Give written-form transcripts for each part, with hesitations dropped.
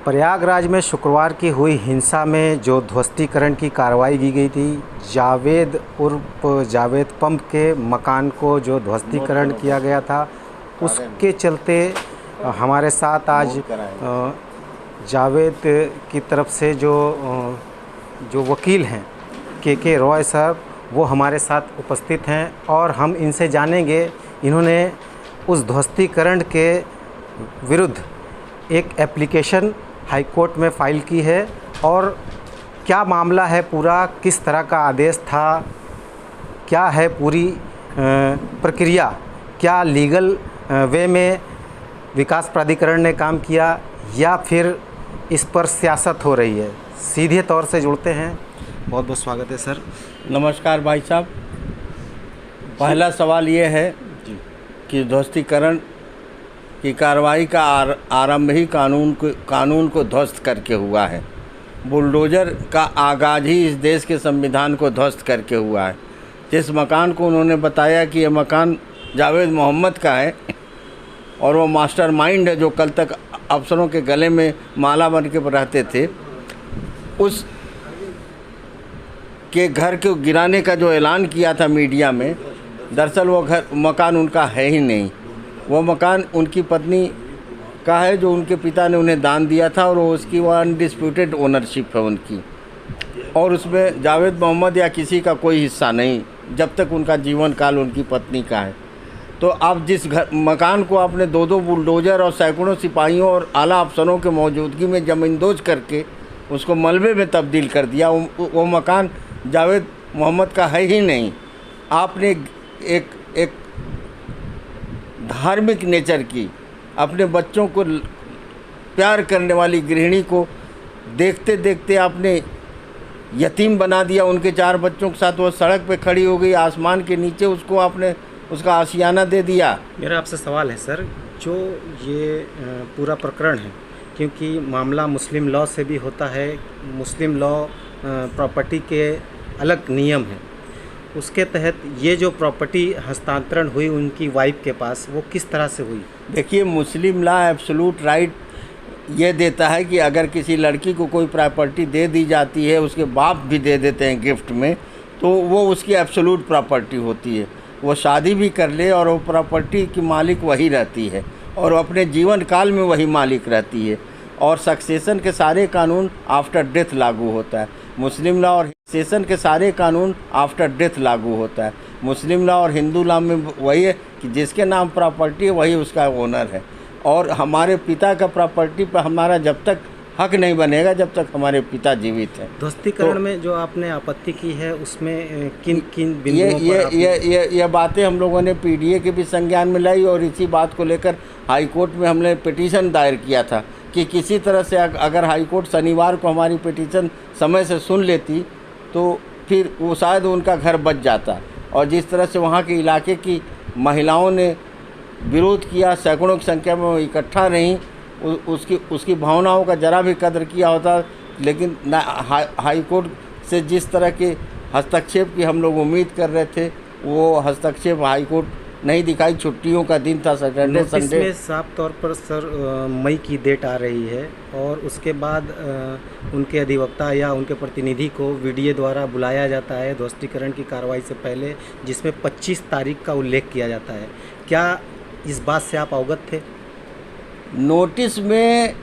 प्रयागराज में शुक्रवार की हुई हिंसा में जो ध्वस्तीकरण की कार्रवाई की गई थी, जावेद उर्फ जावेद पंप के मकान को जो ध्वस्तीकरण किया गया था, उसके चलते हमारे साथ आज जावेद की तरफ से जो वकील हैं के रॉय साहब, वो हमारे साथ उपस्थित हैं और हम इनसे जानेंगे इन्होंने उस ध्वस्तीकरण के विरुद्ध एक एप्लीकेशन हाई कोर्ट में फ़ाइल की है और क्या मामला है पूरा, किस तरह का आदेश था, क्या है पूरी प्रक्रिया, क्या लीगल वे में विकास प्राधिकरण ने काम किया या फिर इस पर सियासत हो रही है। सीधे तौर से जुड़ते हैं। बहुत बहुत स्वागत है सर। नमस्कार भाई साहब। पहला सवाल ये है कि ध्वस्तीकरण की कार्रवाई का आरंभ ही कानून को ध्वस्त करके हुआ है। बुलडोज़र का आगाज़ ही इस देश के संविधान को ध्वस्त करके हुआ है। जिस मकान को उन्होंने बताया कि ये मकान जावेद मोहम्मद का है और वो मास्टरमाइंड है जो कल तक अफसरों के गले में माला बन के रहते थे, उस के घर को गिराने का जो ऐलान किया था मीडिया में, दरअसल वो मकान उनका है ही नहीं। वो मकान उनकी पत्नी का है जो उनके पिता ने उन्हें दान दिया था और उसकी वो अनडिस्प्यूटेड ओनरशिप है उनकी, और उसमें जावेद मोहम्मद या किसी का कोई हिस्सा नहीं जब तक उनका जीवन काल उनकी पत्नी का है। तो अब जिस मकान को आपने दो बुलडोज़र और सैकड़ों सिपाहियों और आला अफसरों के मौजूदगी में ज़मींदोज करके उसको मलबे में तब्दील कर दिया, वो मकान जावेद मोहम्मद का है ही नहीं। आपने एक धार्मिक नेचर की, अपने बच्चों को प्यार करने वाली गृहिणी को देखते देखते आपने यतीम बना दिया। उनके 4 बच्चों के साथ वो सड़क पे खड़ी हो गई, आसमान के नीचे उसको आपने उसका आशियाना दे दिया। मेरा आपसे सवाल है सर, जो ये पूरा प्रकरण है, क्योंकि मामला मुस्लिम लॉ से भी होता है, मुस्लिम लॉ प्रॉपर्टी के अलग नियम हैं, उसके तहत ये जो प्रॉपर्टी हस्तांतरण हुई उनकी वाइफ के पास, वो किस तरह से हुई? देखिए, मुस्लिम लॉ एब्सोल्यूट राइट ये देता है कि अगर किसी लड़की को कोई प्रॉपर्टी दे दी जाती है, उसके बाप भी दे देते हैं गिफ्ट में, तो वो उसकी एब्सोल्यूट प्रॉपर्टी होती है। वो शादी भी कर ले और वो प्रॉपर्टी की मालिक वही रहती है और अपने जीवन काल में वही मालिक रहती है। और सक्सेशन के सारे कानून आफ्टर डेथ लागू होता है। मुस्लिम लॉ और सक्सेशन के सारे कानून आफ्टर डेथ लागू होता है। मुस्लिम लॉ और हिंदू लॉ में वही है कि जिसके नाम प्रॉपर्टी है वही उसका ओनर है, और हमारे पिता का प्रॉपर्टी पर हमारा जब तक हक नहीं बनेगा जब तक हमारे पिता जीवित हैं। ध्वस्तीकरण में जो आपने आपत्ति की है उसमें किन किन बिंदुओं पर ये बातें हम लोगों ने पीडीए के भी संज्ञान में लाई और इसी बात को लेकर हाई कोर्ट में हमने पिटीशन दायर किया था कि किसी तरह से अगर हाई कोर्ट शनिवार को हमारी पिटीशन समय से सुन लेती तो फिर वो शायद उनका घर बच जाता। और जिस तरह से वहाँ के इलाके की महिलाओं ने विरोध किया, सैकड़ों की संख्या में वो इकट्ठा रहीं, उसकी भावनाओं का जरा भी कदर किया होता, लेकिन हाई कोर्ट से जिस तरह के हस्तक्षेप की हम लोग उम्मीद कर रहे थे वो हस्तक्षेप हाई कोर्ट नहीं दिखाई। छुट्टियों का दिन था, सैटरडे संडे में साफ तौर पर सर मई की डेट आ रही है और उसके बाद उनके अधिवक्ता या उनके प्रतिनिधि को वीडियो द्वारा बुलाया जाता है ध्वस्तीकरण की कार्रवाई से पहले, जिसमें 25 तारीख का उल्लेख किया जाता है। क्या इस बात से आप अवगत थे? नोटिस में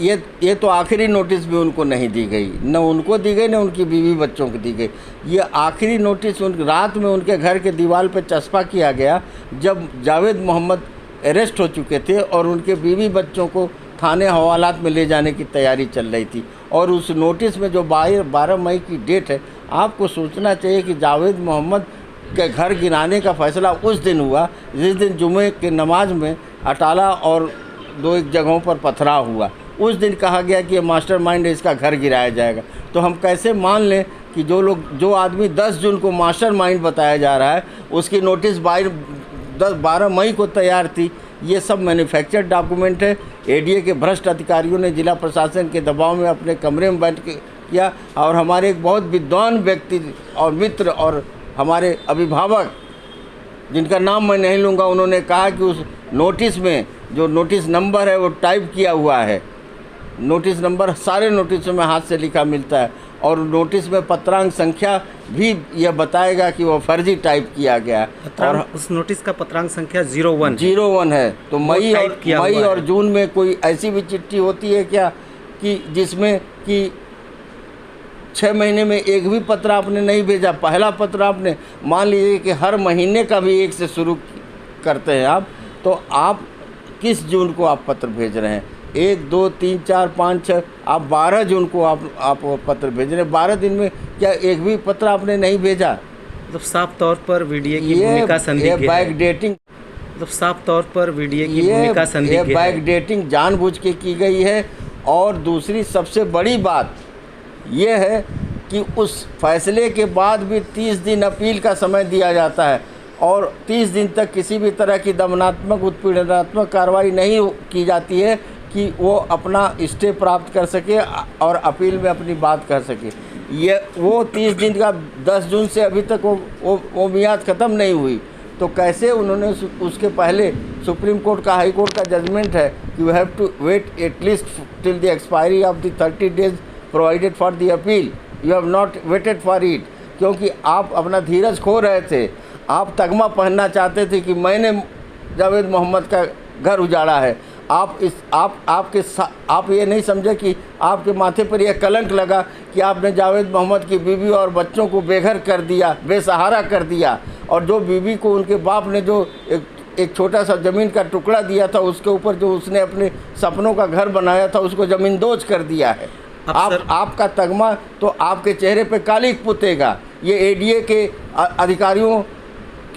ये तो आखिरी नोटिस भी उनको नहीं दी गई, न उनको दी गई न उनकी बीवी बच्चों को दी गई। ये आखिरी नोटिस रात में उनके घर के दीवार पर चस्पा किया गया जब जावेद मोहम्मद अरेस्ट हो चुके थे और उनके बीवी बच्चों को थाने हवालात में ले जाने की तैयारी चल रही थी। और उस नोटिस में जो 12 मई की डेट है, आपको सोचना चाहिए कि जावेद मोहम्मद के घर गिराने का फैसला उस दिन हुआ जिस दिन जुमे के नमाज में अटाला और 2 जगहों पर पथराव हुआ। उस दिन कहा गया कि ये मास्टरमाइंड है, इसका घर गिराया जाएगा। तो हम कैसे मान लें कि जो आदमी 10 जून को मास्टरमाइंड बताया जा रहा है, उसकी नोटिस 12 मई को तैयार थी। ये सब मैन्युफैक्चर्ड डॉक्यूमेंट है। एडीए के भ्रष्ट अधिकारियों ने जिला प्रशासन के दबाव में अपने कमरे में बैठ किया और हमारे एक बहुत विद्वान व्यक्ति और मित्र और हमारे अभिभावक, जिनका नाम मैं नहीं लूँगा, उन्होंने कहा कि उस नोटिस में जो नोटिस नंबर है वो टाइप किया हुआ है नोटिस नंबर सारे नोटिसों में हाथ से लिखा मिलता है, और नोटिस में पत्रांक संख्या भी यह बताएगा कि वो फर्जी टाइप किया गया है। और उस नोटिस का पत्रांक संख्या 01 01 है। तो मई टाइप और जून में कोई ऐसी भी चिट्ठी होती है क्या कि जिसमें कि 6 महीने में एक भी पत्र आपने नहीं भेजा? पहला पत्र आपने, मान लीजिए कि हर महीने का भी 1 से शुरू करते हैं आप, तो आप किस जून को आप पत्र भेज रहे हैं? 1, 2, 3, 4, 5, 6, आप 12 जून को आप पत्र भेज रहे हैं। 12 दिन में क्या एक भी पत्र आपने नहीं भेजा? मतलब साफ तौर पर वीडियो की भूमिका संदिग्ध है। बैक डेटिंग, मतलब साफ तौर पर वीडियो की भूमिका संदिग्ध है। बैक डेटिंग जानबूझ के की गई है। और दूसरी सबसे बड़ी बात यह है कि उस फैसले के बाद भी 30 दिन अपील का समय दिया जाता है, और 30 दिन तक किसी भी तरह की दमनात्मक उत्पीड़नात्मक कार्रवाई नहीं की जाती है कि वो अपना स्टे प्राप्त कर सके और अपील में अपनी बात कर सके। ये वो 30 दिन का 10 जून से अभी तक वो मियाद ख़त्म नहीं हुई, तो कैसे उन्होंने उसके पहले सुप्रीम कोर्ट का, हाई कोर्ट का जजमेंट है कि you have to wait at least till the expiry of the 30 days provided for the appeal, you have not waited for it, क्योंकि आप अपना धीरज खो रहे थे। आप तगमा पहनना चाहते थे कि मैंने जावेद मोहम्मद का घर उजाड़ा है। आप ये नहीं समझे कि आपके माथे पर यह कलंक लगा कि आपने जावेद मोहम्मद की बीवी और बच्चों को बेघर कर दिया, बेसहारा कर दिया, और जो बीवी को उनके बाप ने जो एक छोटा सा ज़मीन का टुकड़ा दिया था, उसके ऊपर जो उसने अपने सपनों का घर बनाया था, उसको ज़मींदोज कर दिया है। आपका तगमा तो आपके चेहरे पे कालिक पुतेगा। ये एडीए के अधिकारियों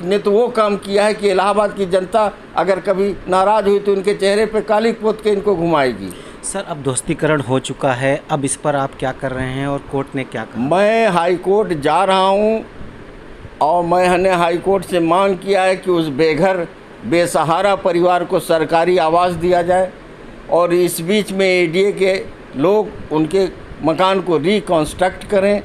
ने तो वो काम किया है कि इलाहाबाद की जनता अगर कभी नाराज़ हुई तो उनके चेहरे पे कालिक पोत के इनको घुमाएगी। सर, अब ध्वस्तीकरण हो चुका है, अब इस पर आप क्या कर रहे हैं और कोर्ट ने क्या कहा? मैं हाई कोर्ट जा रहा हूँ, और मैंने हाई कोर्ट से मांग किया है कि उस बेघर बेसहारा परिवार को सरकारी आवास दिया जाए, और इस बीच में एडीए के लोग उनके मकान को रिकॉन्स्ट्रक्ट करें,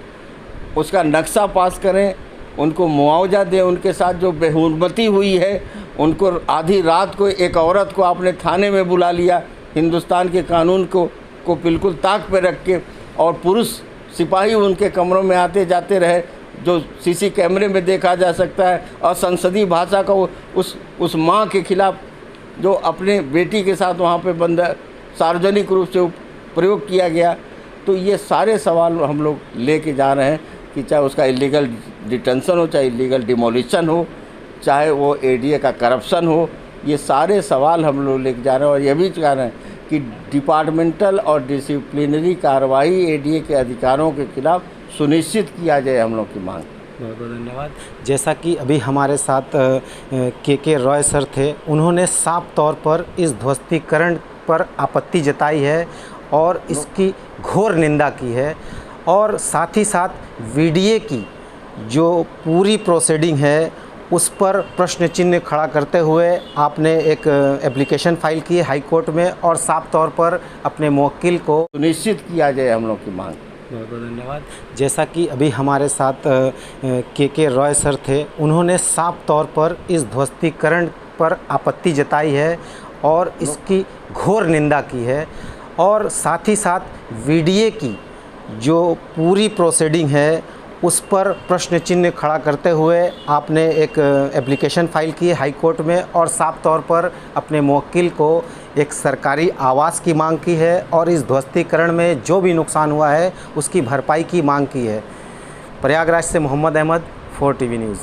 उसका नक्शा पास करें, उनको मुआवजा दें। उनके साथ जो बेहुरमती हुई है, उनको आधी रात को एक औरत को आपने थाने में बुला लिया, हिंदुस्तान के कानून को बिल्कुल ताक पे रख के, और पुरुष सिपाही उनके कमरों में आते जाते रहे, जो सीसी कैमरे में देखा जा सकता है। और संसदीय भाषा का उस माँ के खिलाफ जो अपने बेटी के साथ वहाँ पे बंदा सार्वजनिक रूप से प्रयोग किया गया। तो ये सारे सवाल हम लोग लेके जा रहे हैं कि चाहे उसका इलीगल डिटेंशन हो, चाहे इलीगल डिमोलिशन हो, चाहे वो एडीए का करप्शन हो, ये सारे सवाल हम लोग लेके जा रहे हैं। और ये भी चाह रहे हैं कि डिपार्टमेंटल और डिसिप्लिनरी कार्रवाई एडीए के अधिकारों के खिलाफ सुनिश्चित किया जाए, हम लोग की मांग। बहुत बहुत धन्यवाद। जैसा कि अभी हमारे साथ के रॉय सर थे, उन्होंने साफ तौर पर इस ध्वस्तीकरण पर आपत्ति जताई है और इसकी घोर निंदा की है, और साथ ही साथ वीडियो की जो पूरी प्रोसीडिंग है उस पर प्रश्न चिन्ह खड़ा करते हुए आपने एक एप्लीकेशन फाइल की है हाई कोर्ट में, और साफ तौर पर अपने मुवक्किल को सुनिश्चित किया जाए, हम लोग की मांग। बहुत बहुत धन्यवाद। जैसा कि अभी हमारे साथ के रॉय सर थे, उन्होंने साफ तौर पर इस ध्वस्तीकरण पर आपत्ति जताई है और इसकी घोर निंदा की है, और साथ ही साथ वीडियो की जो पूरी प्रोसीडिंग है उस पर प्रश्न चिन्ह खड़ा करते हुए आपने एक एप्लीकेशन फाइल की है हाई कोर्ट में, और साफ तौर पर अपने मुवक्किल को एक सरकारी आवास की मांग की है, और इस ध्वस्तीकरण में जो भी नुकसान हुआ है उसकी भरपाई की मांग की है। प्रयागराज से मोहम्मद अहमद, 4 TV न्यूज़।